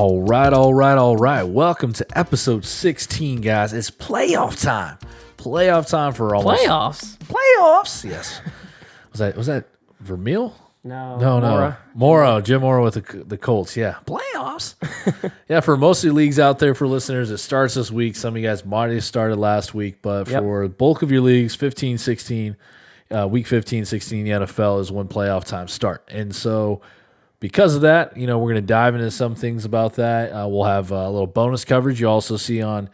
All right. Welcome to episode 16, guys. It's playoff time. Playoff time for almost playoffs. Yes. Was that Vermeil? No. Mora. Jim Mora with the Colts. Yeah. Playoffs. Yeah, for most of the leagues out there, for listeners, it starts this week. Some of you guys might have started last week, but for the bulk of your leagues, 15, 16, week 15, 16, the NFL is when playoff times start. And so because of that, we're going to dive into some things about that. We'll have a little bonus coverage you also see on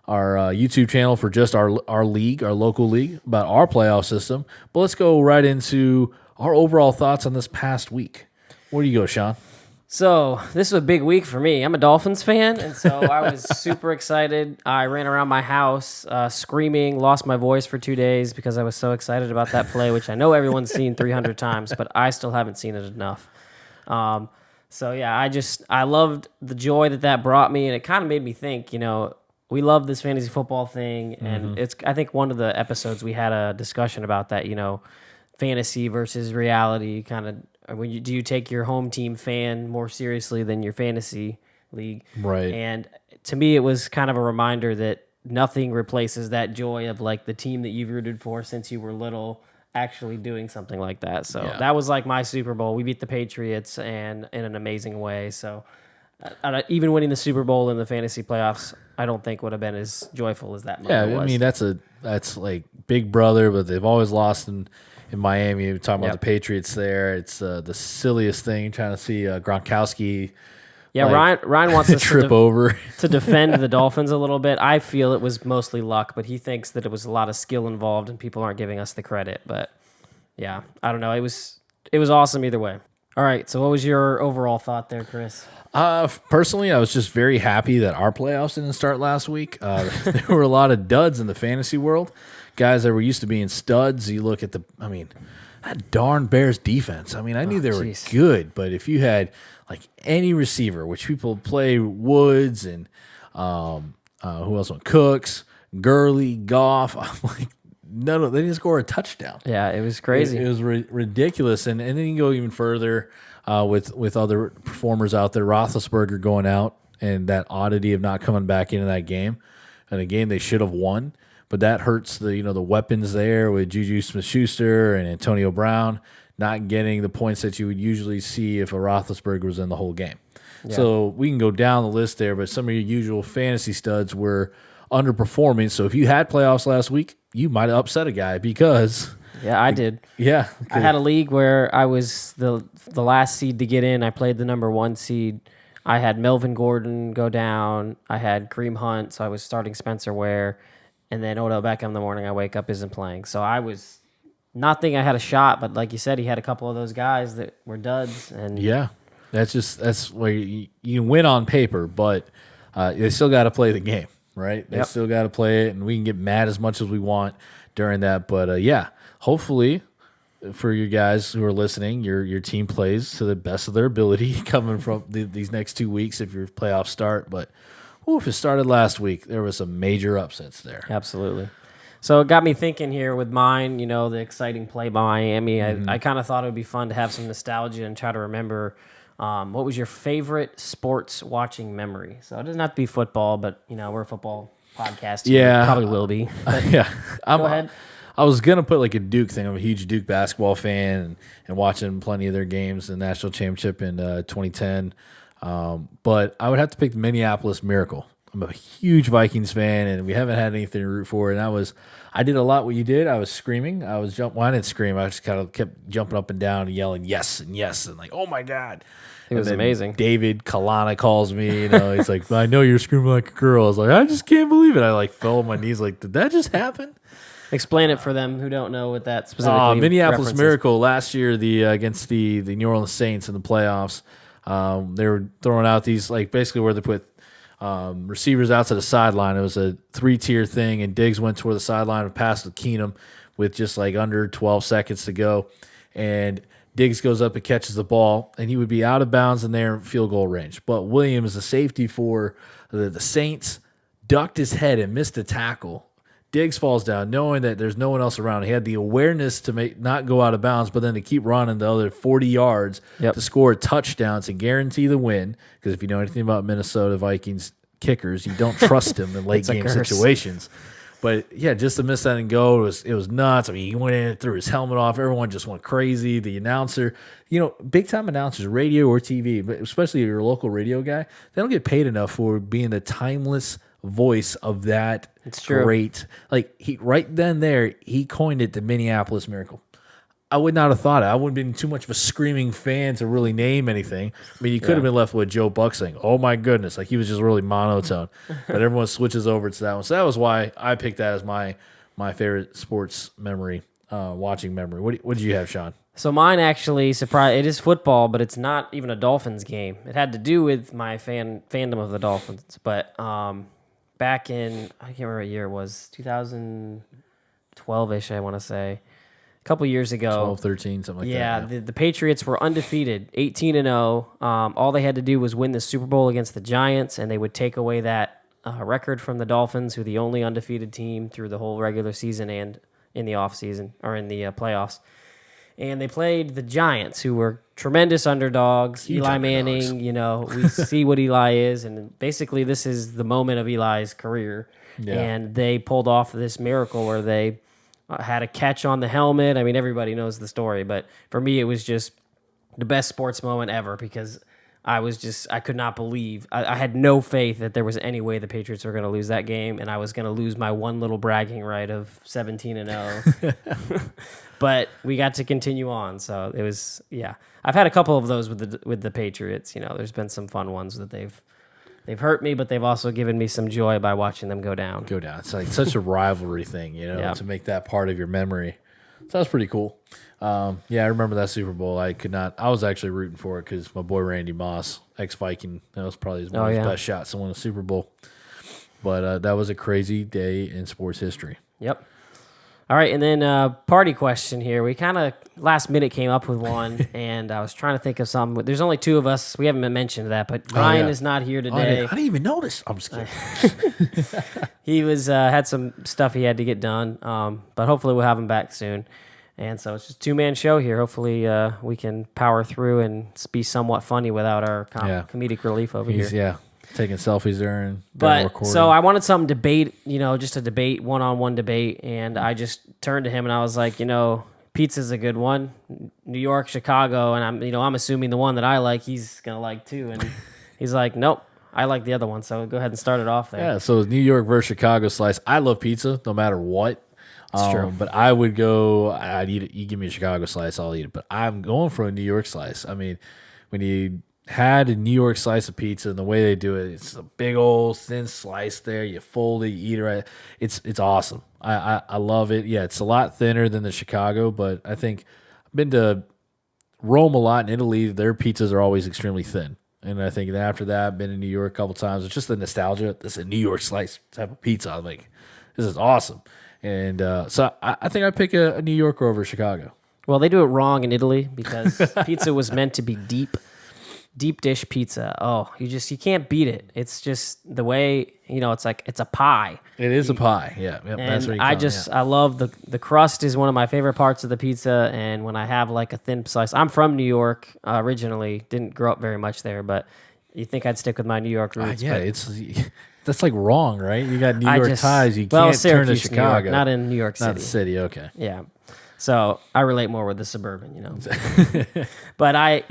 our YouTube channel for just our league, our local league, about our playoff system. But let's go right into our overall thoughts on this past week. Where do you go, Sean? So this is a big week for me. I'm a Dolphins fan, and so I was super excited. I ran around my house screaming, lost my voice for 2 days because I was so excited about that play, which I know everyone's seen 300 times, but I still haven't seen it enough. So yeah, I loved the joy that brought me, and it kind of made me think, we love this fantasy football thing, and it's, I think one of the episodes we had a discussion about that, fantasy versus reality, kind of, do you take your home team fan more seriously than your fantasy league? Right. And to me, it was kind of a reminder that nothing replaces that joy of like the team that you've rooted for since you were little actually doing something like that. So that was like my Super Bowl. We beat the Patriots and in an amazing way. So even winning the Super Bowl in the fantasy playoffs, I don't think would have been as joyful as that moment was. I mean, that's like Big Brother, but they've always lost in Miami. We're talking about the Patriots there. It's the silliest thing, trying to see Gronkowski. Yeah, Ryan wants us trip over to defend the Dolphins a little bit. I feel it was mostly luck, but he thinks that it was a lot of skill involved, and people aren't giving us the credit. But yeah, I don't know. It was awesome either way. All right, so what was your overall thought there, Chris? Personally, I was just very happy that our playoffs didn't start last week. There were a lot of duds in the fantasy world. Guys that were used to being studs. You look at that darn Bears defense. I knew they were good, but if you had like any receiver, which people play Woods and who else? Cooks, Gurley, Goff. I'm like, they didn't score a touchdown. Yeah, it was crazy. It was ridiculous. And then you go even further with other performers out there. Roethlisberger going out and that oddity of not coming back into that game, and a game they should have won. But that hurts the weapons there with Juju Smith-Schuster and Antonio Brown not getting the points that you would usually see if a Roethlisberger was in the whole game. Yeah. So we can go down the list there, but some of your usual fantasy studs were underperforming. So if you had playoffs last week, you might have upset a guy because... Yeah, I did. Yeah. I had a league where I was the last seed to get in. I played the number 1 seed. I had Melvin Gordon go down. I had Kareem Hunt, so I was starting Spencer Ware. And then Odell Beckham the morning I wake up isn't playing. So I was not thinking I had a shot, but like you said, he had a couple of those guys that were duds. And yeah, that's where you win on paper, but they still got to play the game, right? They still got to play it, and we can get mad as much as we want during that. But hopefully for you guys who are listening, your team plays to the best of their ability coming from these next 2 weeks if your playoffs start. But if it started last week, there was some major upsets there. Absolutely. So it got me thinking here with mine, the exciting play by Miami. I kind of thought it would be fun to have some nostalgia and try to remember what was your favorite sports watching memory. So it doesn't have to be football, but, we're a football podcast. Yeah. Probably will be. But go ahead. I was going to put like a Duke thing. I'm a huge Duke basketball fan and watching plenty of their games, the national championship in 2010. But I would have to pick the Minneapolis Miracle. I'm a huge Vikings fan, and we haven't had anything to root for. And I did a lot what you did. I was screaming. I didn't scream. I just kind of kept jumping up and down and yelling yes and yes and like, oh my God. It was amazing. David Kalana calls me. He's like, I know you're screaming like a girl. I was like, I just can't believe it. I fell on my knees like, did that just happen? Explain it for them who don't know what that specifically Minneapolis references. Miracle last year against the New Orleans Saints in the playoffs. They were throwing out these basically where they put receivers out to the sideline. It was a 3-tier thing, and Diggs went toward the sideline and passed to Keenum with just under 12 seconds to go. And Diggs goes up and catches the ball, and he would be out of bounds in their field goal range. But Williams, the safety for the Saints, ducked his head and missed the tackle. Diggs falls down, knowing that there's no one else around. He had the awareness to not go out of bounds, but then to keep running the other 40 yards to score a touchdown to guarantee the win. Because if you know anything about Minnesota Vikings kickers, you don't trust them in late game situations. But yeah, just to miss that and go, it was nuts. I mean, he went in, threw his helmet off. Everyone just went crazy. The announcer, big time announcers, radio or TV, but especially your local radio guy, they don't get paid enough for being the timeless voice of that. It's true. Great. Like he coined it the Minneapolis Miracle. I would not have thought it. I wouldn't have been too much of a screaming fan to really name anything. I mean, you could have been left with Joe Buck saying, "Oh my goodness," like he was just really monotone. But everyone switches over to that one. So that was why I picked that as my favorite sports memory, watching memory. What did you have, Sean? So mine actually it is football, but it's not even a Dolphins game. It had to do with my fandom of the Dolphins. But back in, I can't remember what year it was, 2012-ish, I want to say. A couple years ago. 12, 13, something like that. Yeah, the Patriots were undefeated, 18-0. All they had to do was win the Super Bowl against the Giants, and they would take away that record from the Dolphins, who are the only undefeated team through the whole regular season and in the offseason, or in the playoffs. And they played the Giants, who were tremendous underdogs. Huge Eli underdogs. Manning, we see what Eli is, and basically this is the moment of Eli's career. Yeah. And they pulled off this miracle where they had a catch on the helmet. I mean, everybody knows the story, but for me, it was just the best sports moment ever because I could not believe. I had no faith that there was any way the Patriots were going to lose that game, and I was going to lose my one little bragging right of 17-0. But we got to continue on, so it was, yeah. I've had a couple of those with the Patriots. There's been some fun ones that they've hurt me, but they've also given me some joy by watching them go down. It's like such a rivalry thing, to make that part of your memory. So that's pretty cool. I remember that Super Bowl. I was actually rooting for it because my boy Randy Moss, ex-Viking, that was probably one of his best shots to win a Super Bowl. But that was a crazy day in sports history. Yep. All right, and then party question here. We kind of last minute came up with one, and I was trying to think of something. There's only two of us. We haven't mentioned that, but Ryan is not here today. I didn't even notice. I'm just kidding. He was had some stuff he had to get done, but hopefully we'll have him back soon. And so it's just a two-man show here. Hopefully we can power through and be somewhat funny without our comedic relief over here. Yeah. Taking selfies there and recording. So I wanted some debate, just a debate, one-on-one debate, and I just turned to him and I was like, pizza's a good one. New York, Chicago, and I'm assuming the one that I like, he's gonna like too. And he's like, nope, I like the other one. So go ahead and start it off there. Yeah. So New York versus Chicago slice. I love pizza no matter what. It's true. But I would go. I'd eat it. You give me a Chicago slice, I'll eat it. But I'm going for a New York slice. I mean, when you had a New York slice of pizza and the way they do it, it's a big old thin slice there. You fold it, you eat it right. It's awesome. I love it. Yeah, it's a lot thinner than the Chicago, but I think I've been to Rome a lot in Italy. Their pizzas are always extremely thin. And I think after that, I've been in New York a couple times. It's just the nostalgia. This is a New York slice type of pizza. I'm like, this is awesome. And so I think I pick a New Yorker over Chicago. Well, they do it wrong in Italy because pizza was meant to be deep dish pizza. Oh, you can't beat it. It's just the way, it's like it's a pie. It is a pie. Yeah. Yep, and that's what I love the crust is one of my favorite parts of the pizza. And when I have like a thin slice, I'm from New York originally, didn't grow up very much there, but you think I'd stick with my New York roots. That's like wrong, right? You got New York ties. You can't turn to Chicago. New York, not in New York City. Not the city. Okay. Yeah. So I relate more with the suburban, But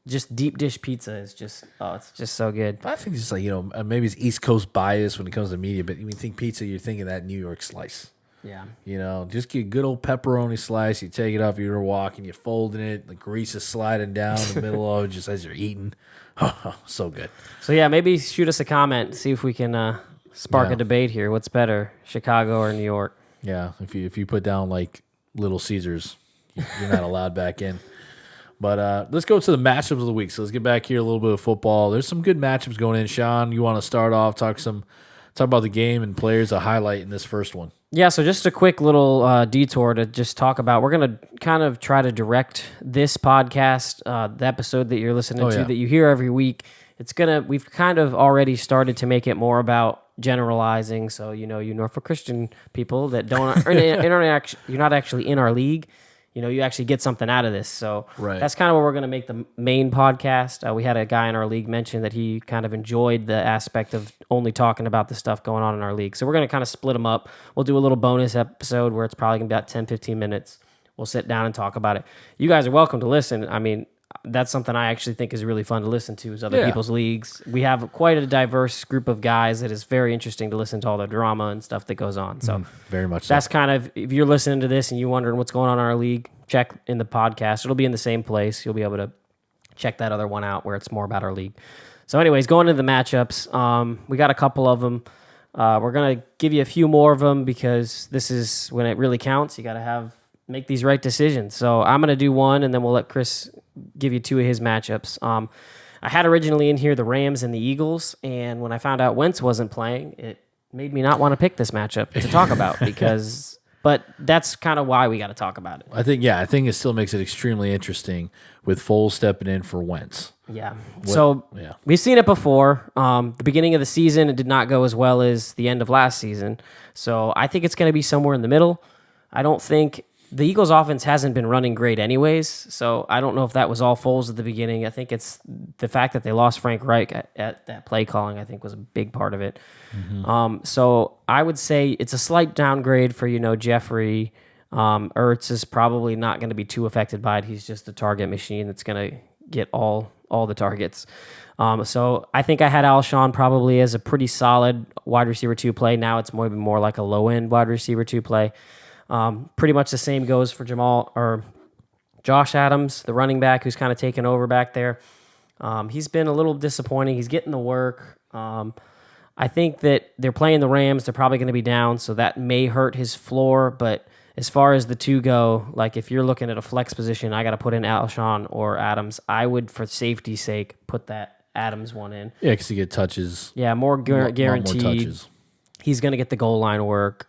just deep dish pizza is just, it's just so good. I think it's just like, maybe it's East Coast bias when it comes to media, but when you think pizza, you're thinking that New York slice. Yeah. Just get a good old pepperoni slice. You take it off, you're walking, you're folding it, the grease is sliding down the middle of it just as you're eating. Oh, so good. So, yeah, maybe shoot us a comment, see if we can spark a debate here. What's better, Chicago or New York? Yeah, if you put down like Little Caesars, you're not allowed back in. But let's go to the matchups of the week. So let's get back here a little bit of football. There's some good matchups going in. Sean, you want to start off, talk about the game and players to highlight in this first one. Yeah, so just a quick little detour to just talk about. We're going to kind of try to direct this podcast, the episode that you're listening to, that you hear every week, we've kind of already started to make it more about generalizing. So, you Norfolk Christian people that you're not actually in our league. You actually get something out of this. So that's kind of what we're going to make the main podcast. We had a guy in our league mention that he kind of enjoyed the aspect of only talking about the stuff going on in our league. So we're going to kind of split them up. We'll do a little bonus episode where it's probably going to be about 10, 15 minutes. We'll sit down and talk about it. You guys are welcome to listen. I mean, that's something I actually think is really fun to listen to is other people's leagues. We have quite a diverse group of guys that is very interesting to listen to all the drama and stuff that goes on. So very much that's kind of, if you're listening to this and you're wondering what's going on in our league, check in the podcast. It'll be in the same place. You'll be able to check that other one out where it's more about our league. So anyways, going into the matchups, we got a couple of them. We're going to give you a few more of them because this is when it really counts. You got to make these right decisions. So I'm going to do one, and then we'll let Chris give you two of his matchups. I had originally in here the Rams and the Eagles, and when I found out Wentz wasn't playing, it made me not want to pick this matchup to talk about but that's kind of why we got to talk about it. I think it still makes it extremely interesting with Foles stepping in for Wentz. Yeah. We've seen it before. The beginning of the season, it did not go as well as the end of last season. So I think it's going to be somewhere in the middle. I don't think the Eagles' offense hasn't been running great anyways, so I don't know if that was all Foles at the beginning. I think it's the fact that they lost Frank Reich at that play calling, I think, was a big part of it. Mm-hmm. So I would say it's a slight downgrade for, Jeffrey. Ertz is probably not going to be too affected by it. He's just a target machine that's going to get all the targets. So I think I had Alshon probably as a pretty solid wide receiver 2 play. Now it's more like a low-end wide receiver 2 play. Pretty much the same goes for Josh Adams, the running back who's kind of taken over back there. He's been a little disappointing. He's getting the work. I think that they're playing the Rams. They're probably going to be down, so that may hurt his floor. But as far as the two go, like if you're looking at a flex position, I got to put in Alshon or Adams. I would, for safety's sake, put that Adams one in. Yeah, because you get touches. Yeah, more guaranteed. More touches. He's going to get the goal line work.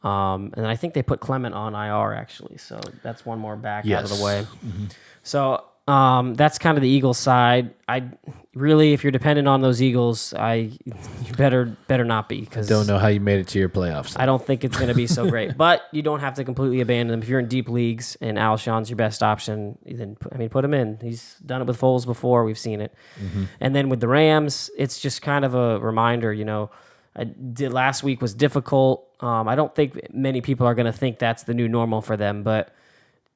And I think they put Clement on IR, actually. So that's one more back out of the way. Mm-hmm. So that's kind of the Eagles side. If you're dependent on those Eagles, you better not be. Cause don't know how you made it to your playoffs. I don't think it's going to be so great. But you don't have to completely abandon them. If you're in deep leagues and Alshon's your best option, then put him in. He's done it with Foles before. We've seen it. Mm-hmm. And then with the Rams, it's just kind of a reminder, last week was difficult. I don't think many people are going to think that's the new normal for them, but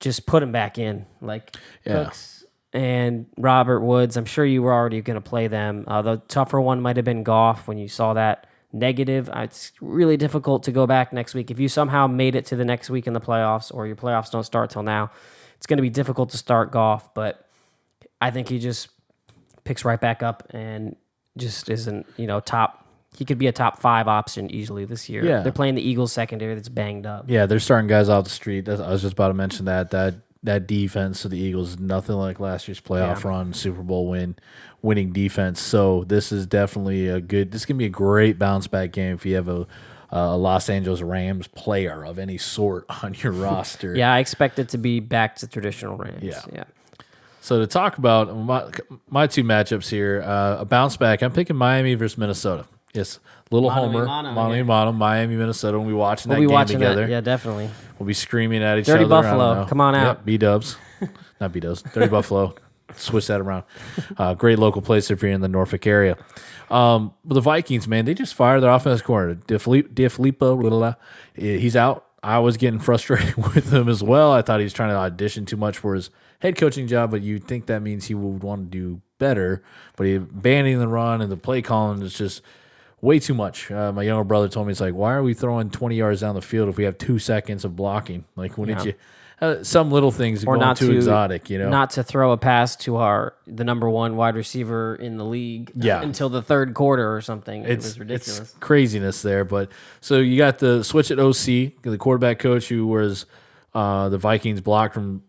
just put them back in. Cooks and Robert Woods, I'm sure you were already going to play them. The tougher one might have been Goff when you saw that negative. It's really difficult to go back next week. If you somehow made it to the next week in the playoffs or your playoffs don't start till now, it's going to be difficult to start Goff, but I think he just picks right back up and just isn't, top. He could be a top 5 option easily this year. Yeah. They're playing the Eagles secondary that's banged up. Yeah, they're starting guys off the street. I was just about to mention that defense of the Eagles is nothing like last year's playoff run, Super Bowl winning defense. So this is definitely this can be a great bounce back game if you have a Los Angeles Rams player of any sort on your roster. Yeah, I expect it to be back to traditional Rams. Yeah. So to talk about my two matchups here, a bounce back, I'm picking Miami versus Minnesota. Yes, little homer, Mono, Miami, Minnesota. We'll be watching that game together. Yeah, definitely. We'll be screaming at each other. Dirty Buffalo, come on out. Yep, B-dubs. Not B-dubs. Dirty Buffalo. Switch that around. Great local place if you're in the Norfolk area. But the Vikings, man, they just fired their offensive coordinator. DeFilippo, he's out. I was getting frustrated with him as well. I thought he was trying to audition too much for his head coaching job, but you'd think that means he would want to do better. But he abandoning the run and the play calling is just way too much. My younger brother told me, it's like, why are we throwing 20 yards down the field if we have 2 seconds of blocking? Like, when did you... some little things are going too exotic, Not to throw a pass to the number 1 wide receiver in the league until the third quarter or something. It was ridiculous. It's craziness there. But so you got the switch at OC, the quarterback coach who was the Vikings blocked from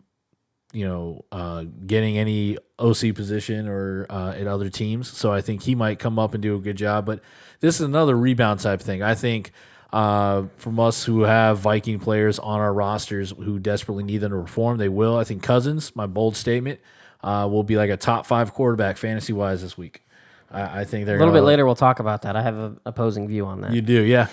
getting any OC position or at other teams. So I think he might come up and do a good job. But this is another rebound type thing. I think from us who have Viking players on our rosters who desperately need them to perform, they will. I think Cousins, my bold statement, will be like a top 5 quarterback fantasy-wise this week. I think they're A little bit later, we'll talk about that. I have an opposing view on that. You do, yeah.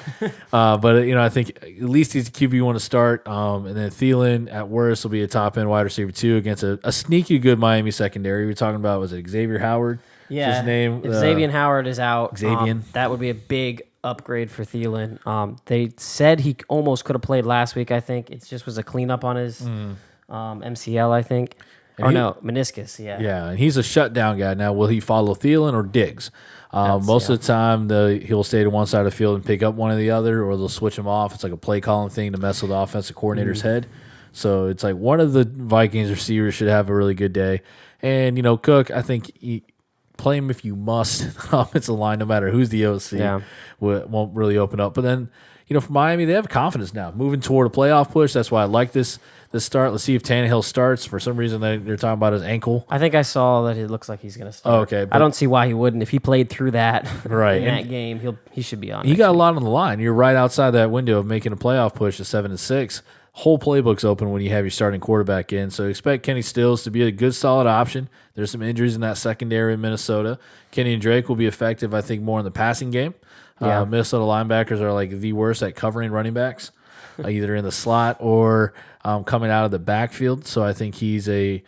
But I think at least he's a QB you want to start. And then Thielen at worst will be a top end wide receiver 2 against a sneaky good Miami secondary. We were talking about, was it Xavier Howard? Yeah, his name. If Xavier Howard is out, Xavier. That would be a big upgrade for Thielen. They said he almost could have played last week. I think it just was a cleanup on his MCL. I think. Meniscus, yeah. Yeah, and he's a shutdown guy. Now, will he follow Thielen or Diggs? Most of the time, he'll stay to one side of the field and pick up one or the other, or they'll switch him off. It's like a play calling thing to mess with the offensive coordinator's head. So it's like one of the Vikings receivers should have a really good day. And, Cook, I think play him if you must. Offensive line, no matter who's the OC, won't really open up. But then, for Miami, they have confidence now, moving toward a playoff push. That's why I like this start. Let's see if Tannehill starts. For some reason, they're talking about his ankle. I think I saw that it looks like he's going to start. Oh, okay. I don't see why he wouldn't. If he played through that right. in that game, he should be on. He got a lot on the line. You're right outside that window of making a playoff push to 7-6. Whole playbook's open when you have your starting quarterback in. So expect Kenny Stills to be a good, solid option. There's some injuries in that secondary in Minnesota. Kenny and Drake will be effective, I think, more in the passing game. Yeah. Minnesota linebackers are like the worst at covering running backs, either in the slot or coming out of the backfield. So I think he's a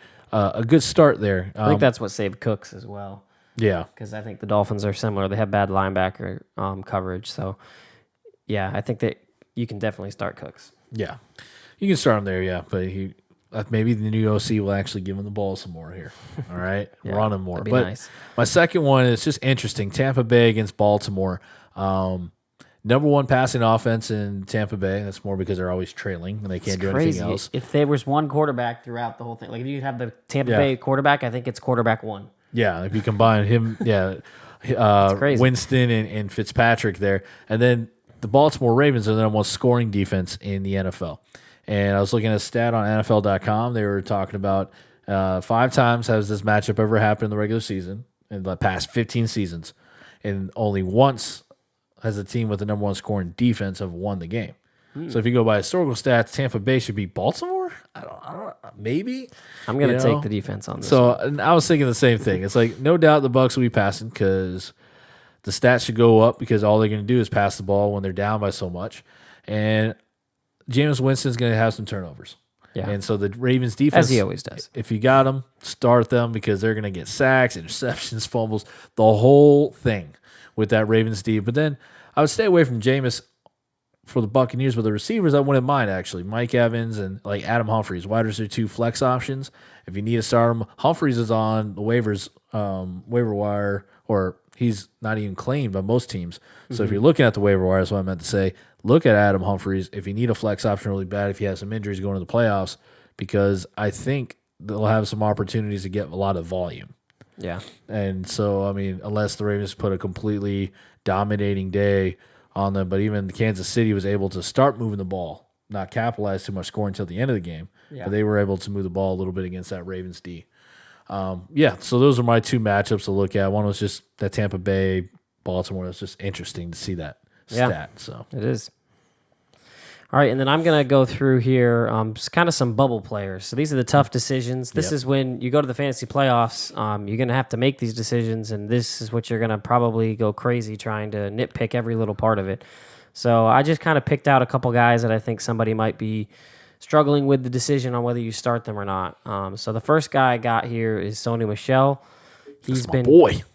good start there. I think that's what saved Cooks as well. Yeah. Because I think the Dolphins are similar. They have bad linebacker coverage. So, yeah, I think that you can definitely start Cooks. Yeah. You can start him there, yeah. But maybe the new OC will actually give him the ball some more here. All right? Run him more. But nice. My second one is just interesting. Tampa Bay against Baltimore. Number one passing offense in Tampa Bay. That's more because they're always trailing and they can't do anything else. If there was one quarterback throughout the whole thing, like if you have the Tampa Bay quarterback, I think it's quarterback 1. Yeah, if you combine him, Winston and Fitzpatrick there. And then the Baltimore Ravens are the number one scoring defense in the NFL. And I was looking at a stat on NFL.com. They were talking about 5 times has this matchup ever happened in the regular season in the past 15 seasons. And only once has a team with the number one scoring defense have won the game. So if you go by historical stats, Tampa Bay should beat Baltimore? I don't maybe. I'm going to take the defense on this. So and I was thinking the same thing. It's like, no doubt the Bucs will be passing because the stats should go up because all they're going to do is pass the ball when they're down by so much. And Jameis Winston's going to have some turnovers. Yeah. And so the Ravens defense, as he always does, if you got them, start them because they're going to get sacks, interceptions, fumbles, the whole thing with that Ravens D. But then I would stay away from Jameis for the Buccaneers. With the receivers, I wouldn't mind, actually. Mike Evans and like Adam Humphries, wide receiver 2 flex options. If you need to start him, Humphries is on the waiver wire, or he's not even claimed by most teams. So if you're looking at the waiver wire, that's what I meant to say. Look at Adam Humphries if you need a flex option really bad, if you have some injuries going to the playoffs, because I think they'll have some opportunities to get a lot of volume. Yeah. And so, I mean, unless the Ravens put a completely dominating day on them, but even Kansas City was able to start moving the ball, not capitalize too much scoring until the end of the game. Yeah. But they were able to move the ball a little bit against that Ravens D. So those are my 2 matchups to look at. One was just that Tampa Bay, Baltimore. That's just interesting to see that stat. So it is. All right, and then I'm going to go through here just kind of some bubble players. So these are the tough decisions. This is when you go to the fantasy playoffs, you're going to have to make these decisions, and this is what you're going to probably go crazy trying to nitpick every little part of it. So I just kind of picked out a couple guys that I think somebody might be struggling with the decision on whether you start them or not. So the first guy I got here is Sony Michel. He's been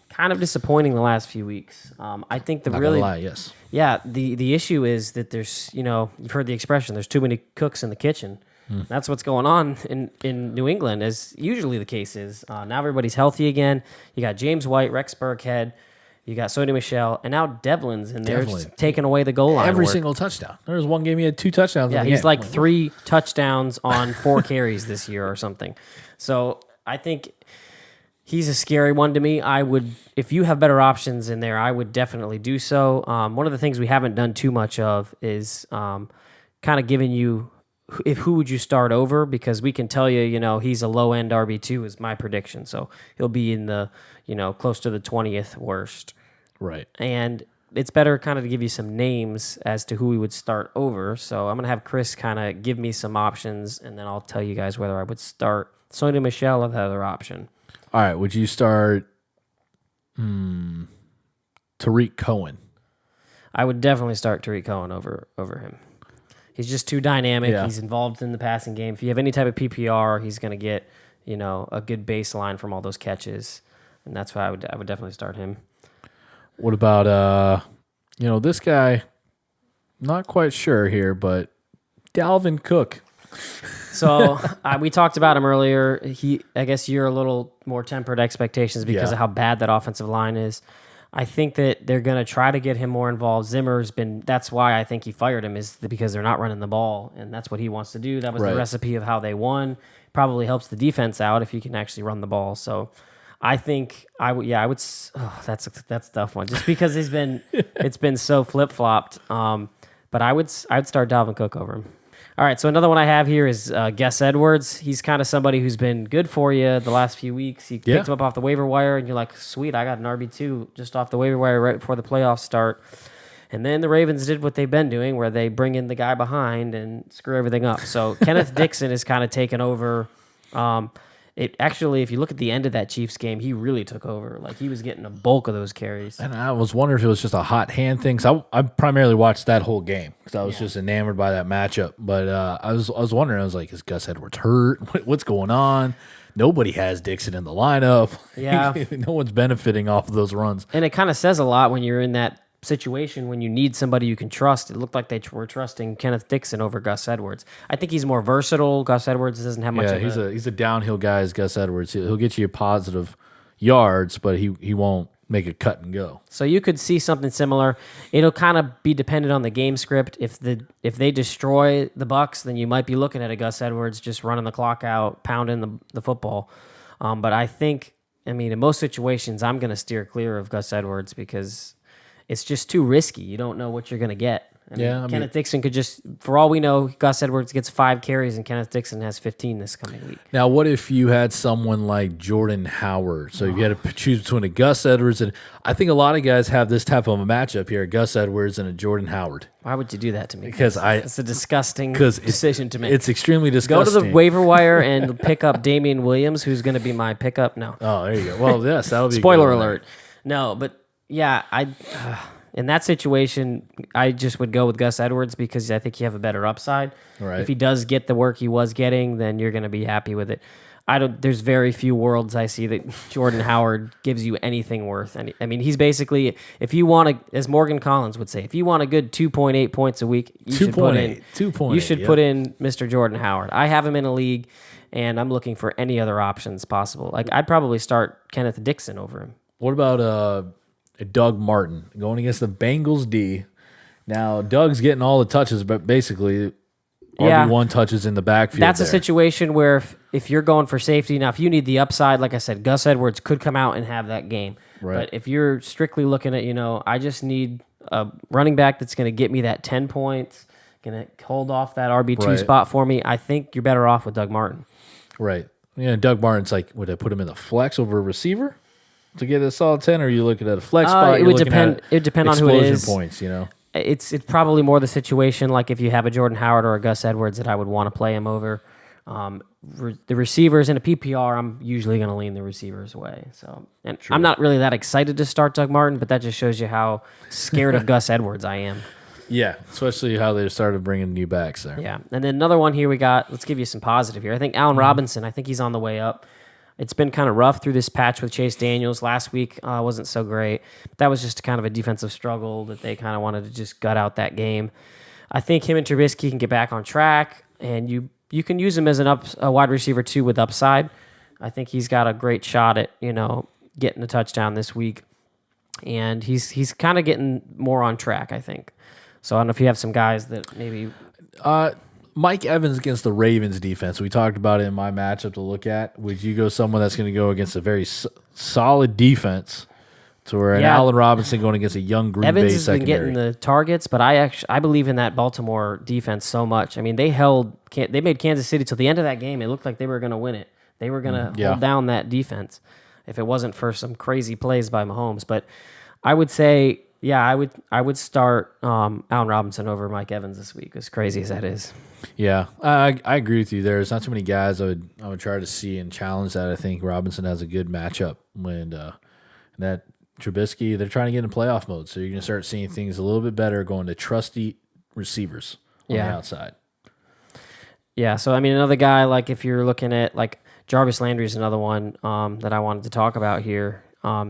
kind of disappointing the last few weeks. I think the not really gonna lie, yes. Yeah, the issue is that there's, you've heard the expression, there's too many cooks in the kitchen. That's what's going on in New England, as usually the case is. Now everybody's healthy again. You got James White, Rex Burkhead, you got Sony Michel, and now Devlin's in there taking away the goal line. Every single touchdown. There was one game he had 2 touchdowns. Yeah, he's like 3 touchdowns on 4 carries this year or something. So I think he's a scary one to me. I would, if you have better options in there, I would definitely do so. One of the things we haven't done too much of is kind of giving you who would you start over, because we can tell you, he's a low end RB2 is my prediction. So he'll be in the, close to the 20th worst. Right. And it's better kind of to give you some names as to who we would start over. So I'm going to have Chris kind of give me some options, and then I'll tell you guys whether I would start Sony Michel or the other option. All right. Would you start? Tariq Cohen. I would definitely start Tariq Cohen over him. He's just too dynamic. Yeah. He's involved in the passing game. If you have any type of PPR, he's going to get a good baseline from all those catches, and that's why I would definitely start him. What about this guy? Not quite sure here, but Dalvin Cook. So we talked about him earlier. I guess you're a little more tempered expectations because of how bad that offensive line is. I think that they're going to try to get him more involved. Zimmer's been, that's why I think he fired him, is because they're not running the ball, and that's what he wants to do. That was the recipe of how they won. Probably helps the defense out if you can actually run the ball. So I think I would, that's a tough one, just because it's been so flip-flopped. But I would start Dalvin Cook over him. All right, so another one I have here is Gus Edwards. He's kind of somebody who's been good for you the last few weeks. You picked him up off the waiver wire, and you're like, sweet, I got an RB2 just off the waiver wire right before the playoffs start. And then the Ravens did what they've been doing, where they bring in the guy behind and screw everything up. So Kenneth Dixon is kind of taken over. It actually, if you look at the end of that Chiefs game, he really took over. Like, he was getting a bulk of those carries. And I was wondering if it was just a hot hand thing. So I primarily watched that whole game because I was just enamored by that matchup. But I was wondering, I was like, is Gus Edwards hurt? What's going on? Nobody has Dixon in the lineup. Yeah. No one's benefiting off of those runs. And it kind of says a lot when you're in that situation when you need somebody you can trust. It looked like they were trusting Kenneth Dixon over Gus Edwards. I think he's more versatile. Gus Edwards doesn't have much. Yeah, he's a downhill guy as Gus Edwards. He'll get you positive yards, but he won't make a cut and go. So you could see something similar. It'll kind of be dependent on the game script. If they destroy the Bucs, then you might be looking at a Gus Edwards just running the clock out, pounding the football. But I think, in most situations, I'm going to steer clear of Gus Edwards because it's just too risky. You don't know what you're going to get. Kenneth Dixon could just, for all we know, Gus Edwards gets 5 carries and Kenneth Dixon has 15 this coming week. Now, what if you had someone like Jordan Howard? So you had to choose between a Gus Edwards and I think a lot of guys have this type of a matchup here: a Gus Edwards and a Jordan Howard. Why would you do that to me? Because it's a disgusting decision to make. It's extremely disgusting. Go to the waiver wire and pick up Damian Williams, who's going to be my pickup. No. Oh, there you go. Well, yes, that'll be spoiler alert. No, but yeah, in that situation, I just would go with Gus Edwards because I think you have a better upside. Right. If he does get the work he was getting, then you're going to be happy with it. There's very few worlds I see that Jordan Howard gives you anything worth. He's basically, if you want to, as Morgan Collins would say, if you want a good 2.8 points a week, you should put in Mr. Jordan Howard. I have him in a league, and I'm looking for any other options possible. Like, I'd probably start Kenneth Dixon over him. What about Doug Martin going against the Bengals D? Now, Doug's getting all the touches, but basically RB1 touches in the backfield. That's a situation where if you're going for safety, now if you need the upside, like I said, Gus Edwards could come out and have that game. Right. But if you're strictly looking at, I just need a running back that's going to get me that 10 points, going to hold off that RB2 spot for me, I think you're better off with Doug Martin. Right. Yeah, Doug Martin's like, would I put him in the flex over a receiver to get a solid 10, or are you looking at a flex spot? It would depend. It would depend on who it is. Points, It's probably more the situation like if you have a Jordan Howard or a Gus Edwards that I would want to play him over. The receivers in a PPR, I'm usually going to lean the receivers away. So, and True. I'm not really that excited to start Doug Martin, but that just shows you how scared of Gus Edwards I am. Yeah, especially how they started bringing new backs there. Yeah, and then another one here we got. Let's give you some positive here. I think Allen Robinson. I think he's on the way up. It's been kind of rough through this patch with Chase Daniels. Last week wasn't so great. But that was just kind of a defensive struggle that they kind of wanted to just gut out that game. I think him and Trubisky can get back on track, and you can use him as a wide receiver too with upside. I think he's got a great shot at getting a touchdown this week, and he's kind of getting more on track, I think. So I don't know if you have some guys that maybe. Mike Evans against the Ravens defense. We talked about it in my matchup to look at. Would you go someone that's going to go against a very solid defense to where an Allen Robinson going against a young Green Bay secondary? Evans has been getting the targets, but I believe in that Baltimore defense so much. They made Kansas City till the end of that game. It looked like they were going to win it. They were going to hold down that defense if it wasn't for some crazy plays by Mahomes. But I would say, I would start Allen Robinson over Mike Evans this week, as crazy as that is. Yeah, I agree with you there. There's not too many guys I would try to see and challenge that. I think Robinson has a good matchup when that Trubisky, they're trying to get in playoff mode. So you're going to start seeing things a little bit better going to trusty receivers on the outside. Yeah, so I mean, another guy, like if you're looking at like Jarvis Landry is another one that I wanted to talk about here.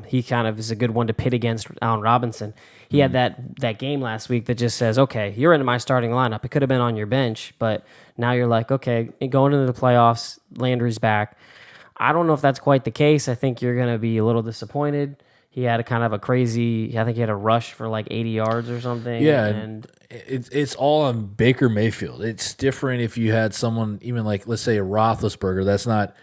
He kind of is a good one to pit against Allen Robinson. He had that game last week that just says, okay, you're in my starting lineup. It could have been on your bench, but now you're like, okay, going into the playoffs, Landry's back. I don't know if that's quite the case. I think you're going to be a little disappointed. He had a kind of a crazy, I think he had a rush for like 80 yards or something. Yeah, and it's all on Baker Mayfield. It's different if you had someone, even like, let's say a Roethlisberger, that's not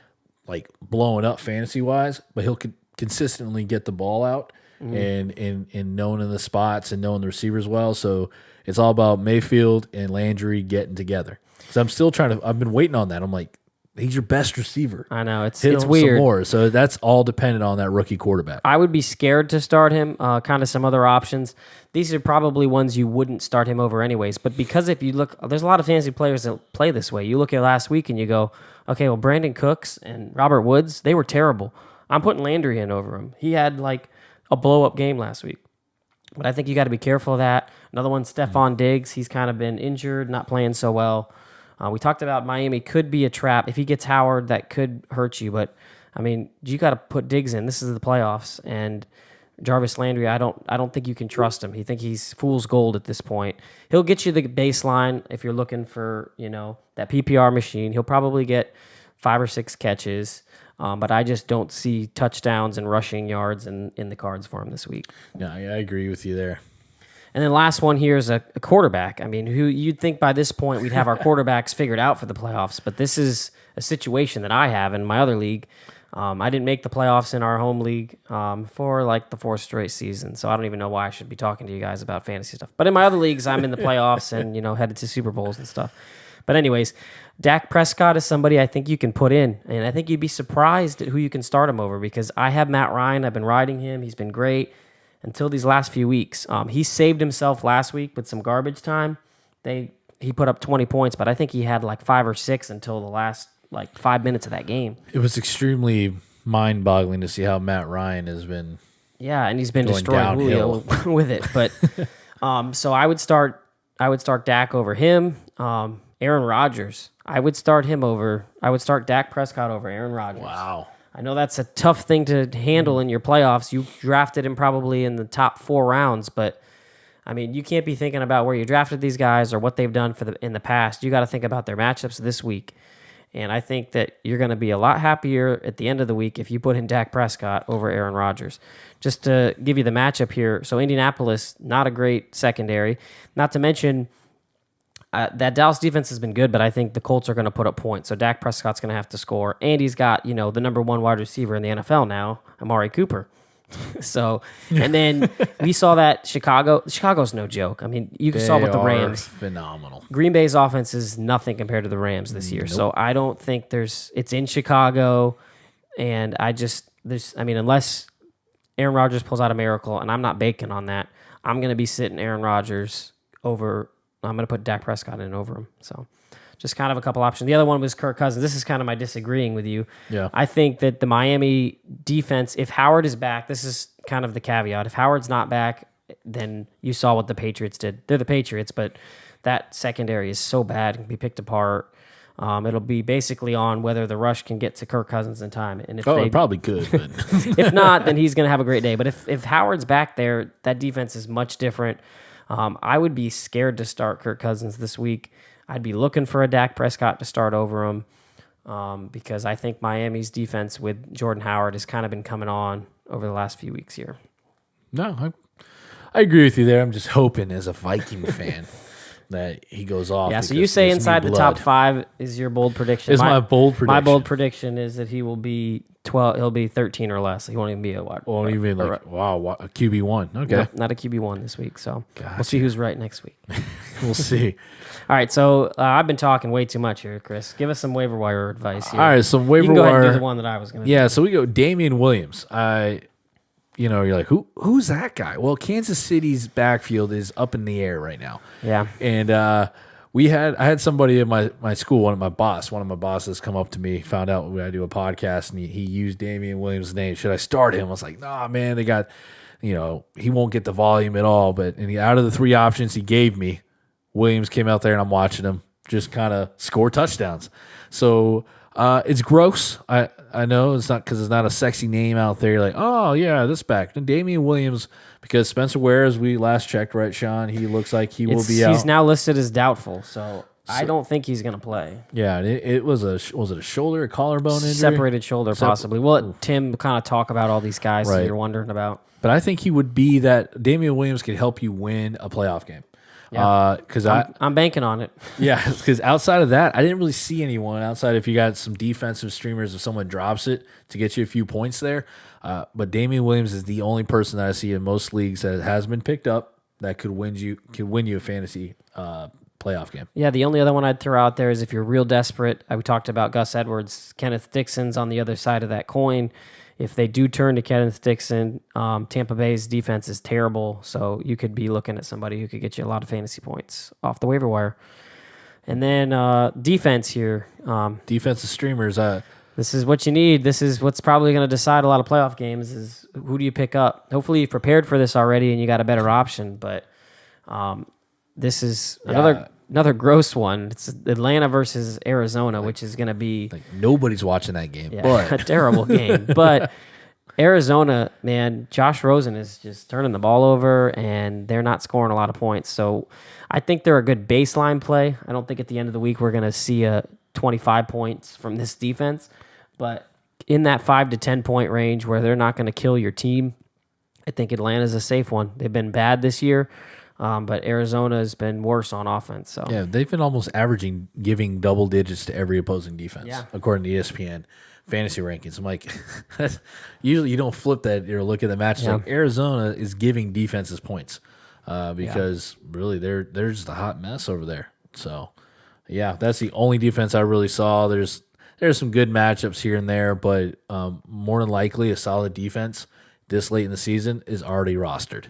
like blowing up fantasy-wise, but he'll consistently get the ball out and knowing in the spots and knowing the receivers well. So it's all about Mayfield and Landry getting together. So I'm still I've been waiting on that. I'm like, he's your best receiver. I know, it's weird. weird. Some more. So that's all dependent on that rookie quarterback. I would be scared to start him. Kind of some other options. These are probably ones you wouldn't start him over anyways. But because if you look, there's a lot of fantasy players that play this way. You look at last week and you go, okay, well, Brandon Cooks and Robert Woods, they were terrible. I'm putting Landry in over him. He had like a blow-up game last week. But I think you got to be careful of that. Another one, Stephon Diggs. He's kind of been injured, not playing so well. We talked about Miami could be a trap. If he gets Howard, that could hurt you. But, I mean, you got to put Diggs in. This is the playoffs. And Jarvis Landry, I don't think you can trust him. You think he's fool's gold at this point. He'll get you the baseline if you're looking for, that PPR machine. He'll probably get 5 or 6 catches. But I just don't see touchdowns and rushing yards in the cards for him this week. Yeah, I agree with you there. And then last one here is a quarterback. I mean, who you'd think by this point we'd have our quarterbacks figured out for the playoffs, but this is a situation that I have in my other league. I didn't make the playoffs in our home league for like the 4th straight season, so I don't even know why I should be talking to you guys about fantasy stuff. But in my other leagues, I'm in the playoffs and headed to Super Bowls and stuff. But anyways, Dak Prescott is somebody I think you can put in, and I think you'd be surprised at who you can start him over because I have Matt Ryan. I've been riding him. He's been great until these last few weeks. He saved himself last week with some garbage time. He put up 20 points, but I think he had like 5 or 6 until the last like 5 minutes of that game. It was extremely mind-boggling to see how Matt Ryan has been. Yeah, and he's been destroying Julio with it. But so I would start Dak over him. Aaron Rodgers. I would start Dak Prescott over Aaron Rodgers. Wow. I know that's a tough thing to handle in your playoffs. You drafted him probably in the top 4 rounds, but I mean, you can't be thinking about where you drafted these guys or what they've done in the past. You got to think about their matchups this week. And I think that you're going to be a lot happier at the end of the week if you put in Dak Prescott over Aaron Rodgers. Just to give you the matchup here, so Indianapolis, not a great secondary. Not to mention that Dallas defense has been good, but I think the Colts are going to put up points. So Dak Prescott's going to have to score. And he's got, the number 1 wide receiver in the NFL now, Amari Cooper. So, and then we saw that Chicago's no joke. I mean, you saw what the Rams. Phenomenal. Green Bay's offense is nothing compared to the Rams this year. Nope. So I don't think it's in Chicago. And unless Aaron Rodgers pulls out a miracle, and I'm not banking on that, I'm going to be sitting Aaron Rodgers over. I'm going to put Dak Prescott in over him. So just kind of a couple options. The other one was Kirk Cousins. This is kind of my disagreeing with you. Yeah. I think that the Miami defense, if Howard is back, this is kind of the caveat. If Howard's not back, then you saw what the Patriots did. They're the Patriots, but that secondary is so bad. It can be picked apart. It'll be basically on whether the rush can get to Kirk Cousins in time. And if it probably could. But if not, then he's going to have a great day. But if Howard's back there, that defense is much different. I would be scared to start Kirk Cousins this week. I'd be looking for a Dak Prescott to start over him because I think Miami's defense with Jordan Howard has kind of been coming on over the last few weeks here. No, I agree with you there. I'm just hoping as a Viking fan that he goes off. Yeah, so you say inside the top 5 is your bold prediction. Is my bold prediction. My bold prediction is that he will be 12. He'll be 13 or less. He won't even be a wide. Won't even be like, wow, a QB1. Okay. No, not a QB1 this week. So We'll see who's right next week. We'll see. All right, so I've been talking way too much here, Chris. Give us some waiver wire advice here. All right, some waiver wire. You can go ahead and do the one that I was going to do. Yeah, so we go Damian Williams. You're like, who's that guy? Well, Kansas City's backfield is up in the air right now. Yeah. And I had somebody in my school, one of my bosses come up to me, found out I do a podcast, and he used Damian Williams' name. Should I start him? I was like, nah, man, they got he won't get the volume at all. But out of the 3 options he gave me, Williams came out there and I'm watching him just kind of score touchdowns. So it's gross. I know it's not because it's not a sexy name out there. You're like, oh yeah, this back. And Damian Williams, because Spencer Ware, as we last checked, right, Sean, he looks like he will be out. He's now listed as doubtful, so I don't think he's going to play. Yeah, it was a shoulder, a collarbone injury? Separated shoulder, possibly. We'll let Tim kind of talk about all these guys that you're wondering about. But I think he would be that Damian Williams could help you win a playoff game. Yeah. Because I'm banking on it. Yeah, because outside of that, I didn't really see anyone outside if you got some defensive streamers, if someone drops it to get you a few points there. But Damian Williams is the only person that I see in most leagues that has been picked up that could win you a fantasy playoff game. Yeah, the only other one I'd throw out there is if you're real desperate. We talked about Gus Edwards. Kenneth Dixon's on the other side of that coin. If they do turn to Kenneth Dixon, Tampa Bay's defense is terrible, so you could be looking at somebody who could get you a lot of fantasy points off the waiver wire. And then defense here. Defensive streamers. This is what you need. This is what's probably going to decide a lot of playoff games is who do you pick up. Hopefully you've prepared for this already and you got a better option, but this is another gross one. It's Atlanta versus Arizona, which is going to be... nobody's watching that game. Yeah, but a terrible game. But Arizona, man, Josh Rosen is just turning the ball over, and they're not scoring a lot of points. So I think they're a good baseline play. I don't think at the end of the week we're going to see 25 points from this defense. But in that 5 to 10 point range where they're not going to kill your team, I think Atlanta's a safe one. They've been bad this year. But Arizona has been worse on offense. So yeah, they've been almost averaging giving double digits to every opposing defense, according to ESPN fantasy rankings. I'm like, usually you don't flip that or look at the match. Like Arizona is giving defenses points because really they're just a hot mess over there. So yeah, that's the only defense I really saw. There's some good matchups here and there, but more than likely a solid defense this late in the season is already rostered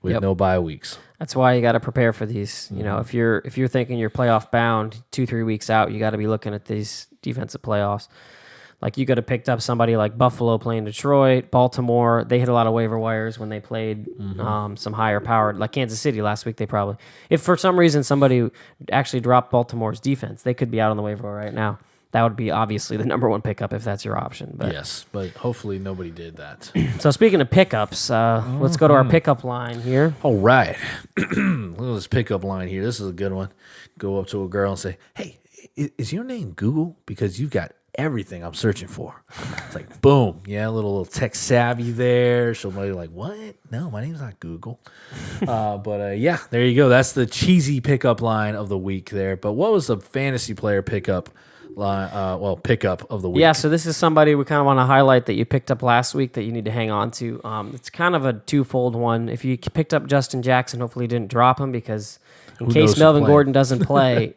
with no bye weeks. That's why you got to prepare for these. You know, if you're thinking you're playoff bound 2-3 weeks out, you got to be looking at these defensive playoffs. Like you could have picked up somebody like Buffalo playing Detroit, Baltimore. They hit a lot of waiver wires when they played some higher powered, like Kansas City last week. They probably, if for some reason somebody actually dropped Baltimore's defense, they could be out on the waiver wire right now. That would be obviously the number one pickup if that's your option. But. Yes, but hopefully nobody did that. So speaking of pickups, let's go to our pickup line here. All right. Look at this pickup line here. This is a good one. Go up to a girl and say, hey, is your name Google? Because you've got everything I'm searching for. It's like, boom. Yeah, a little tech savvy there. She'll be like, what? No, my name's not Google. But yeah, there you go. That's the cheesy pickup line of the week there. But what was the fantasy player pickup pickup of the week? Yeah, so this is somebody we kind of want to highlight that you picked up last week that you need to hang on to. It's kind of a twofold one. If you picked up Justin Jackson, hopefully you didn't drop him because in case Melvin Gordon doesn't play,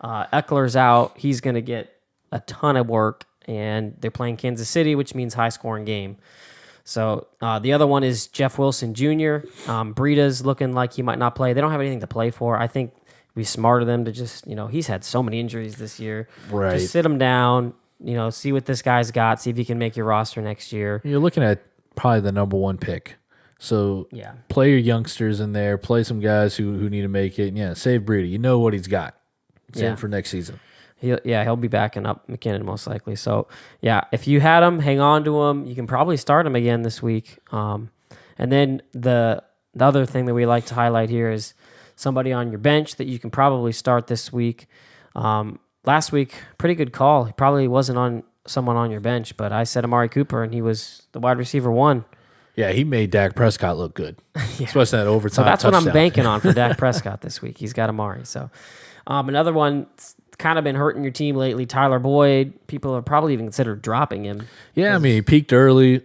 Eckler's out. He's going to get a ton of work, and they're playing Kansas City, which means high-scoring game. So the other one is Jeff Wilson Jr. Breida's looking like he might not play. They don't have anything to play for. I think be smart of them to just, he's had so many injuries this year. Right. Just sit him down, see what this guy's got, see if he can make your roster next year. You're looking at probably the number one pick. So play your youngsters in there, play some guys who need to make it. And yeah, save Breida. You know what he's got. It's in for next season. He'll be backing up McKinnon most likely. So, yeah, if you had him, hang on to him. You can probably start him again this week. And then the other thing that we like to highlight here is somebody on your bench that you can probably start this week. Last week, pretty good call. He probably wasn't on someone on your bench, but I said Amari Cooper, and he was the wide receiver 1. Yeah, he made Dak Prescott look good. Especially that overtime So that's touchdown. what I'm banking on for Dak Prescott this week. He's got Amari. So another one kind of been hurting your team lately, Tyler Boyd. People have probably even considered dropping him. Yeah, I mean, he peaked early.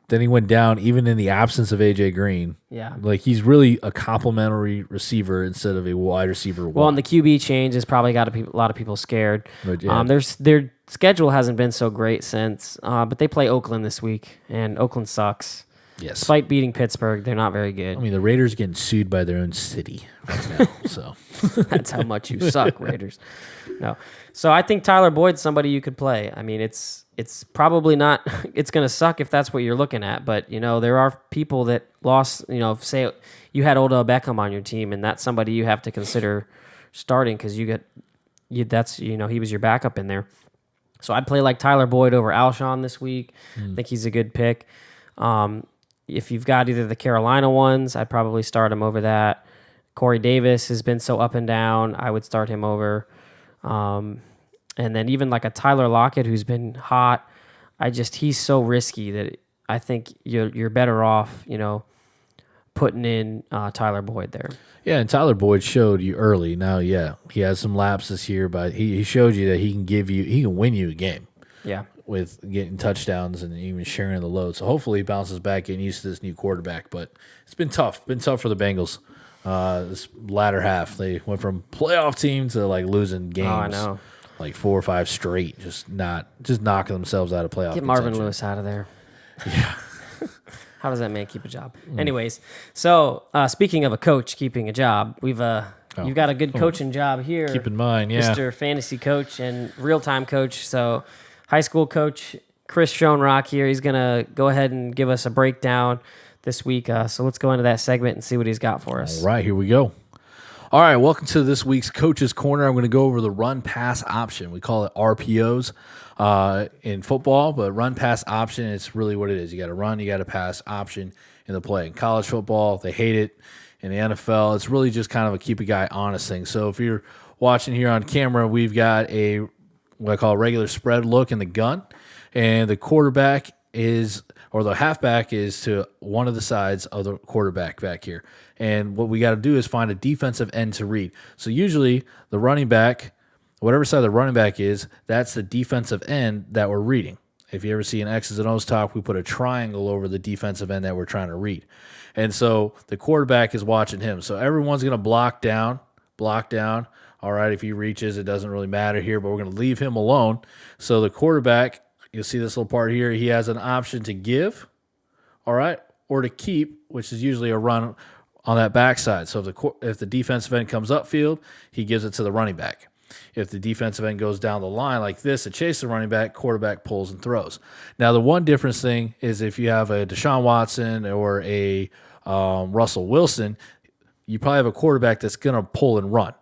Then he went down even in the absence of A.J. Green. Yeah. Like, he's really a complimentary receiver instead of a wide receiver. Well, and the QB change has probably got a lot of people scared. But, yeah. Their schedule hasn't been so great since, but they play Oakland this week, and Oakland sucks. Yes. Despite beating Pittsburgh, they're not very good. I mean, the Raiders are getting sued by their own city right now. So that's how much you suck, Raiders. No. So I think Tyler Boyd's somebody you could play. I mean, it's it's probably not. It's going to suck if that's what you're looking at. But there are people that lost. Say you had Odell Beckham on your team, and that's somebody you have to consider starting because he was your backup in there. So I'd play like Tyler Boyd over Alshon this week. I think he's a good pick. If you've got either the Carolina ones, I'd probably start him over that. Corey Davis has been so up and down. I would start him over. And then even like a Tyler Lockett who's been hot. He's so risky that I think you're better off, putting in Tyler Boyd there. Yeah, and Tyler Boyd showed you early. Now, yeah, he has some lapses here, but he showed you that he can win you a game. Yeah. With getting touchdowns and even sharing the load. So hopefully he bounces back, getting used to this new quarterback. But it's been tough. Been tough for the Bengals. This latter half, they went from playoff team to like losing games. Oh, I know. Like 4 or 5 straight, just knocking themselves out of playoff. Get Marvin Lewis out of there. Yeah. How does that man keep a job? Anyways, so speaking of a coach keeping a job, you've got a good coaching job here. Keep in mind, yeah. Mr. Fantasy Coach and real-time coach. So high school coach Chris Schoenrock here. He's going to go ahead and give us a breakdown this week. So let's go into that segment and see what he's got for us. All right, here we go. All right, welcome to this week's Coach's Corner. I'm going to go over the run-pass option. We call it RPOs in football, but run-pass option, it's really what it is. You got to run, you got to pass option in the play. In college football, they hate it. In the NFL, it's really just kind of a keep a guy honest thing. So if you're watching here on camera, we've got what I call a regular spread look in the gun, and the quarterback or the halfback is to one of the sides of the quarterback back here. And what we got to do is find a defensive end to read. So usually the running back, whatever side the running back is, that's the defensive end that we're reading. If you ever see an X's and O's talk, we put a triangle over the defensive end that we're trying to read. And so the quarterback is watching him. So everyone's going to block down. All right, if he reaches, it doesn't really matter here, but we're going to leave him alone. So the quarterback, you'll see this little part here, he has an option to give, all right, or to keep, which is usually a run on that backside. So if the defensive end comes upfield, he gives it to the running back. If the defensive end goes down the line like this to chase the running back, quarterback pulls and throws. Now, the one difference thing is if you have a Deshaun Watson or a Russell Wilson, you probably have a quarterback that's going to pull and run.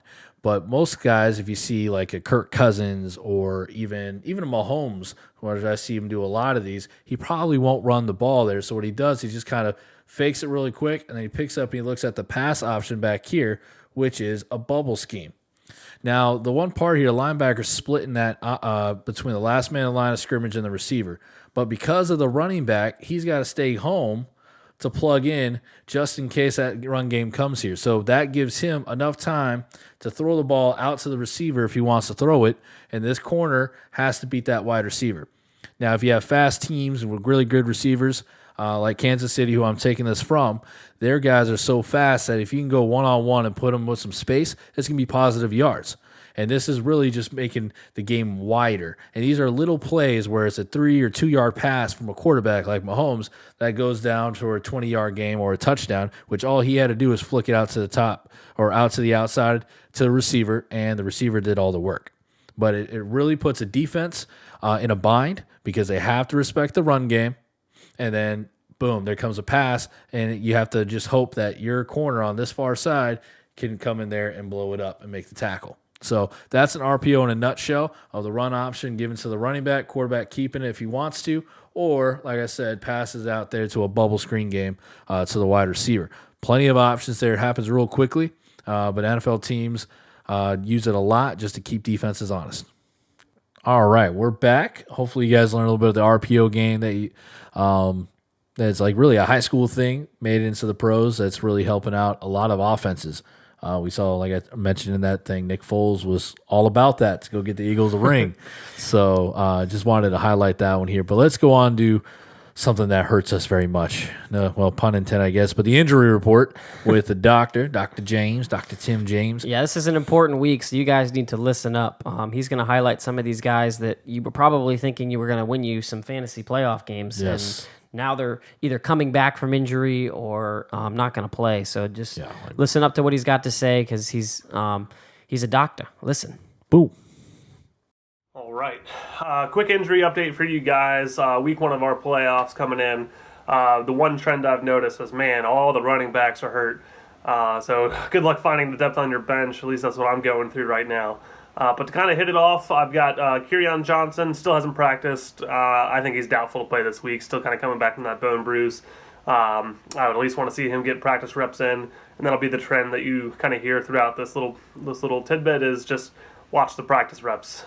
But most guys, if you see like a Kirk Cousins or even a Mahomes, where I see him do a lot of these, he probably won't run the ball there. So what he does, he just kind of fakes it really quick, and then he picks up and he looks at the pass option back here, which is a bubble scheme. Now, the one part here, linebacker's splitting that between the last man in line of scrimmage and the receiver. But because of the running back, he's got to stay home to plug in just in case that run game comes here. So that gives him enough time to throw the ball out to the receiver if he wants to throw it, and this corner has to beat that wide receiver. Now, if you have fast teams with really good receivers, like Kansas City, who I'm taking this from, their guys are so fast that if you can go one-on-one and put them with some space, it's going to be positive yards. And this is really just making the game wider. And these are little plays where it's a 3 or 2 yard pass from a quarterback like Mahomes that goes down for a 20-yard game or a touchdown, which all he had to do was flick it out to the top or out to the outside to the receiver, and the receiver did all the work. But it really puts a defense in a bind because they have to respect the run game. And then, boom, there comes a pass, and you have to just hope that your corner on this far side can come in there and blow it up and make the tackle. So that's an RPO in a nutshell of the run option given to the running back, quarterback keeping it if he wants to, or, like I said, passes out there to a bubble screen game to the wide receiver. Plenty of options there. It happens real quickly, but NFL teams use it a lot just to keep defenses honest. All right, we're back. Hopefully you guys learned a little bit of the RPO game that's like really a high school thing, made it into the pros. That's really helping out a lot of offenses. We saw, like I mentioned in that thing, Nick Foles was all about that to go get the Eagles a ring. So just wanted to highlight that one here. But let's go on to something that hurts us very much. No, well, pun intended, I guess. But the injury report with the Dr. Tim James. Yeah, this is an important week, so you guys need to listen up. He's going to highlight some of these guys that you were probably thinking you were going to win you some fantasy playoff games. Yes. And now they're either coming back from injury or not going to play. So just listen up to what he's got to say because he's a doctor. Listen. Boom. All right. Quick injury update for you guys. Week 1 of our playoffs coming in. The one trend I've noticed is, man, all the running backs are hurt. So good luck finding the depth on your bench. At least that's what I'm going through right now. But to kind of hit it off, I've got Kerryon Johnson. Still hasn't practiced. I think he's doubtful to play this week. Still kind of coming back from that bone bruise. I would at least want to see him get practice reps in, and that'll be the trend that you kind of hear throughout this little tidbit is just watch the practice reps.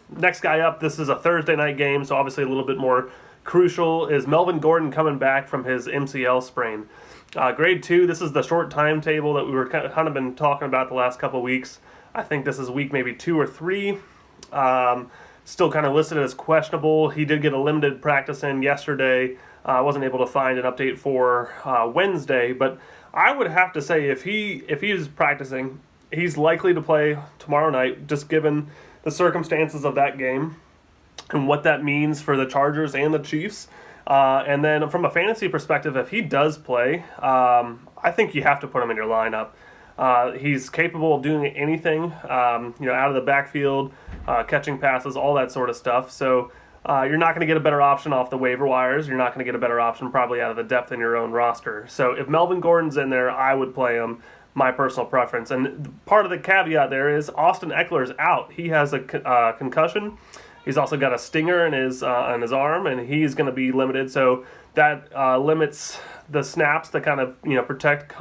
Next guy up, this is a Thursday night game, so obviously a little bit more crucial, is Melvin Gordon coming back from his MCL sprain. Grade 2, this is the short timetable that we were kind of been talking about the last couple of weeks. I think this is week maybe 2 or 3. Still kind of listed as questionable. He did get a limited practice in yesterday. I wasn't able to find an update for Wednesday, but I would have to say if he is practicing, he's likely to play tomorrow night, just given the circumstances of that game and what that means for the Chargers and the Chiefs. And then from a fantasy perspective, if he does play, I think you have to put him in your lineup. He's capable of doing anything, out of the backfield, catching passes, all that sort of stuff. So you're not going to get a better option off the waiver wires. You're not going to get a better option probably out of the depth in your own roster. So if Melvin Gordon's in there, I would play him, my personal preference. And part of the caveat there is Austin Eckler's out. He has a concussion. He's also got a stinger in his arm, and he's going to be limited. So that limits the snaps that kind of protect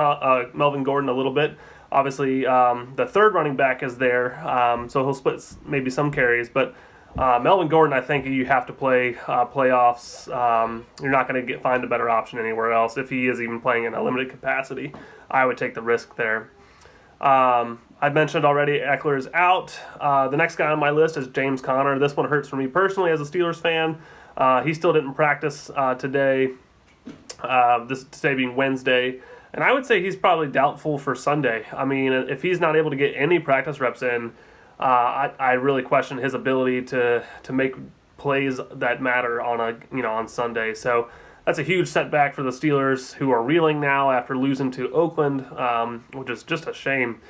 Melvin Gordon a little bit. Obviously, the third running back is there, so he'll split maybe some carries, but Melvin Gordon, I think you have to play playoffs. You're not going to find a better option anywhere else. If he is even playing in a limited capacity, I would take the risk there. I mentioned already Eckler is out. The next guy on my list is James Conner. This one hurts for me personally as a Steelers fan. He still didn't practice today, today being Wednesday. And I would say he's probably doubtful for Sunday. I mean, if he's not able to get any practice reps in, I really question his ability to make plays that matter on Sunday. So that's a huge setback for the Steelers, who are reeling now after losing to Oakland, which is just a shame.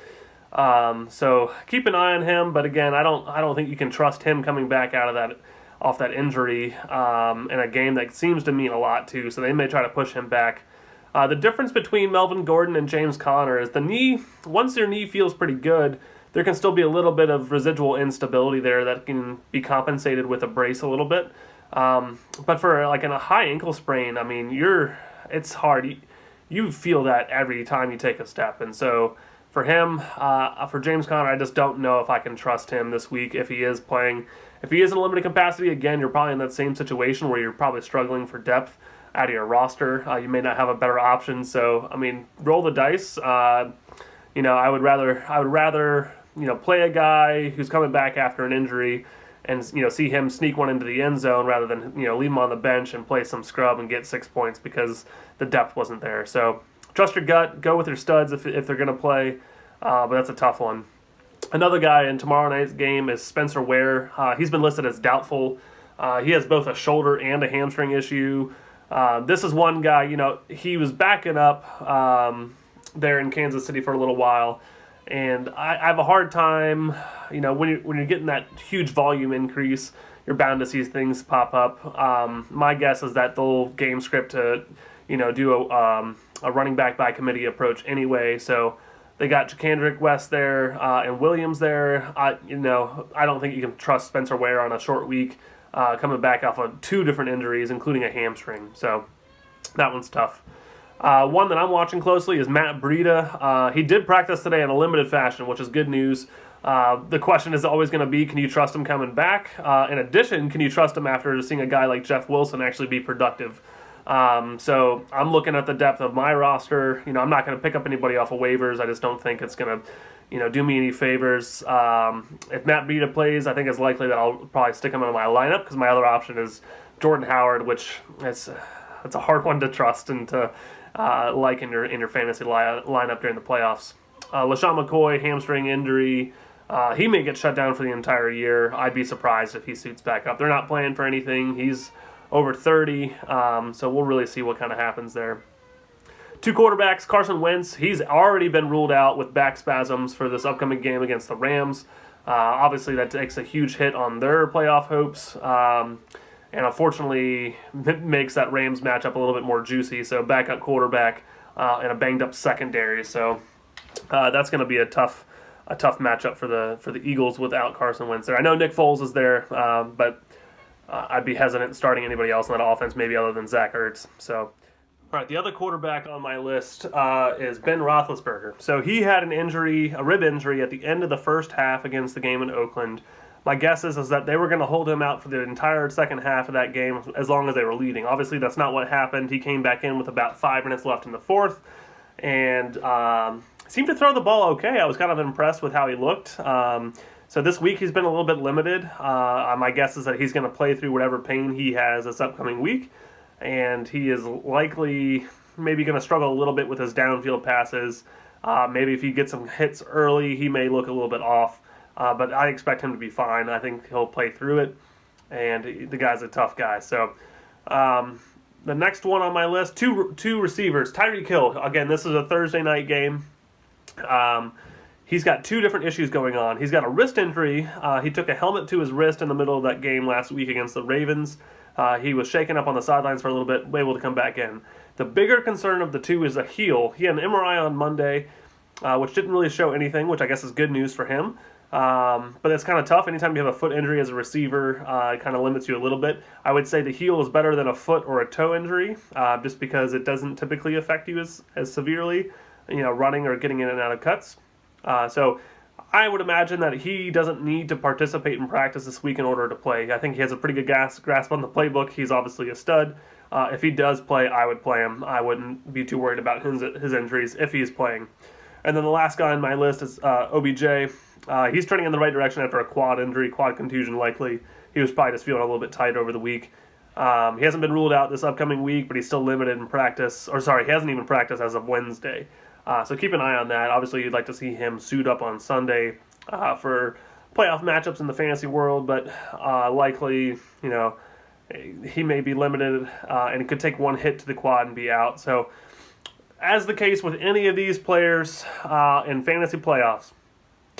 So keep an eye on him, but again, I don't think you can trust him coming back off that injury in a game that seems to mean a lot too. So they may try to push him back. The difference between Melvin Gordon and James Conner is the knee. Once your knee feels pretty good, there can still be a little bit of residual instability there that can be compensated with a brace a little bit. But for like in a high ankle sprain, I mean, it's hard. You feel that every time you take a step. And so for him, for James Conner, I just don't know if I can trust him this week if he is playing. If he is in a limited capacity, again, you're probably in that same situation where you're probably struggling for depth out of your roster. You may not have a better option. So, I mean, roll the dice. I would rather play a guy who's coming back after an injury and see him sneak one into the end zone rather than leave him on the bench and play some scrub and get 6 points because the depth wasn't there. So trust your gut, go with your studs if they're going to play, but that's a tough one. Another guy in tomorrow night's game is Spencer Ware. He's been listed as doubtful. He has both a shoulder and a hamstring issue. This is one guy, he was backing up there in Kansas City for a little while. And I have a hard time, when you're getting that huge volume increase, you're bound to see things pop up. My guess is that they'll game script to, do a running back by committee approach anyway. So they got Jacandrick West there and Williams there. I don't think you can trust Spencer Ware on a short week coming back off of 2 different injuries, including a hamstring. So that one's tough. One that I'm watching closely is Matt Breida. He did practice today in a limited fashion, which is good news. The question is always going to be, can you trust him coming back? In addition, can you trust him after seeing a guy like Jeff Wilson actually be productive? So I'm looking at the depth of my roster. I'm not going to pick up anybody off of waivers. I just don't think it's going to, do me any favors. If Matt Breida plays, I think it's likely that I'll probably stick him in my lineup because my other option is Jordan Howard, which it's a hard one to trust and to like in your fantasy lineup during the playoffs. LaShawn McCoy, hamstring injury. He may get shut down for the entire year. I'd be surprised if he suits back up. They're not playing for anything. He's over 30, so we'll really see what kind of happens there. 2 quarterbacks, Carson Wentz, he's already been ruled out with back spasms for this upcoming game against the Rams. Obviously, that takes a huge hit on their playoff hopes. And unfortunately, makes that Rams matchup a little bit more juicy. So backup quarterback and a banged up secondary. So that's going to be a tough matchup for the Eagles without Carson Wentz there. I know Nick Foles is there, but I'd be hesitant starting anybody else in that offense, maybe other than Zach Ertz. So, all right, the other quarterback on my list is Ben Roethlisberger. So he had a rib injury at the end of the first half against the game in Oakland. My guess is that they were going to hold him out for the entire second half of that game as long as they were leading. Obviously, that's not what happened. He came back in with about 5 minutes left in the fourth and seemed to throw the ball okay. I was kind of impressed with how he looked. So this week he's been a little bit limited. My guess is that he's going to play through whatever pain he has this upcoming week. And he is likely maybe going to struggle a little bit with his downfield passes. Maybe if he gets some hits early, he may look a little bit off. But I expect him to be fine. I think he'll play through it, and the guy's a tough guy. So the next one on my list, two receivers. Tyreek Hill. Again, this is a Thursday night game. He's got 2 different issues going on. He's got a wrist injury. He took a helmet to his wrist in the middle of that game last week against the Ravens. He was shaken up on the sidelines for a little bit, able to come back in. The bigger concern of the two is a heel. He had an MRI on Monday, which didn't really show anything, which I guess is good news for him. But it's kind of tough. Anytime you have a foot injury as a receiver, it kind of limits you a little bit. I would say the heel is better than a foot or a toe injury, just because it doesn't typically affect you as severely, running or getting in and out of cuts. So I would imagine that he doesn't need to participate in practice this week in order to play. I think he has a pretty good grasp on the playbook. He's obviously a stud. If he does play, I would play him. I wouldn't be too worried about his injuries if he's playing. And then the last guy on my list is OBJ. He's turning in the right direction after a quad contusion likely. He was probably just feeling a little bit tight over the week. He hasn't been ruled out this upcoming week, but he's still limited in practice. He hasn't even practiced as of Wednesday. So keep an eye on that. Obviously, you'd like to see him suit up on Sunday for playoff matchups in the fantasy world, but likely, he may be limited and it could take one hit to the quad and be out. So as the case with any of these players in fantasy playoffs,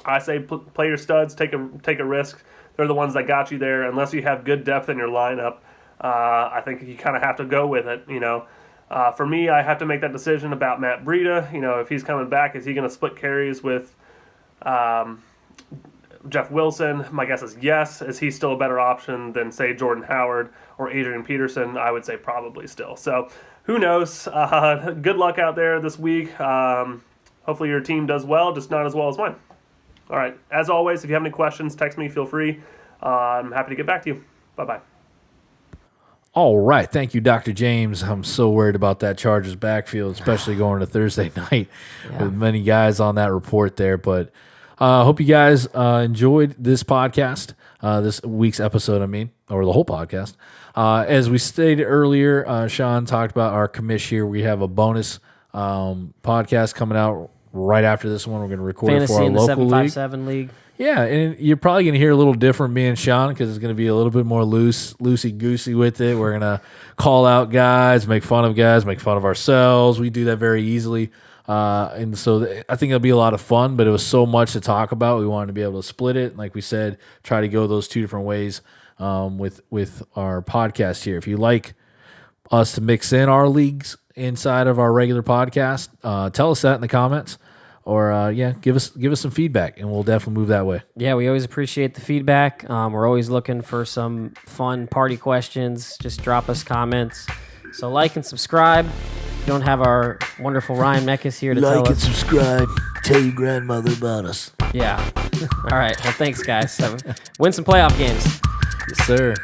I say play your studs, take a risk. They're the ones that got you there. Unless you have good depth in your lineup, I think you kind of have to go with it. For me, I have to make that decision about Matt Breida. If he's coming back, is he going to split carries with Jeff Wilson? My guess is yes. Is he still a better option than, say, Jordan Howard or Adrian Peterson? I would say probably still. So who knows? Good luck out there this week. Hopefully your team does well, just not as well as mine. All right. As always, if you have any questions, text me. Feel free. I'm happy to get back to you. Bye-bye. All right. Thank you, Dr. James. I'm so worried about that Chargers backfield, especially going to Thursday night with many guys on that report there. But I hope you guys enjoyed this podcast, this week's episode, or the whole podcast. As we stated earlier, Sean talked about our commish here. We have a bonus podcast coming out right after this one. We're going to record Fantasy it for our in the local 757 league. Yeah, and you're probably going to hear a little different me and Sean because it's going to be a little bit more loosey-goosey with it. We're going to call out guys, make fun of ourselves. We do that very easily. And so I think it'll be a lot of fun, but it was so much to talk about. We wanted to be able to split it. Like we said, try to go those 2 different ways with our podcast here. If you like us to mix in our leagues inside of our regular podcast, tell us that in the comments. Or give us some feedback, and we'll definitely move that way. Yeah, we always appreciate the feedback. We're always looking for some fun party questions. Just drop us comments. So like and subscribe. We don't have our wonderful Ryan Meckes here to tell us. Like and subscribe. Tell your grandmother about us. Yeah. All right. Well, thanks, guys. Win some playoff games. Yes, sir.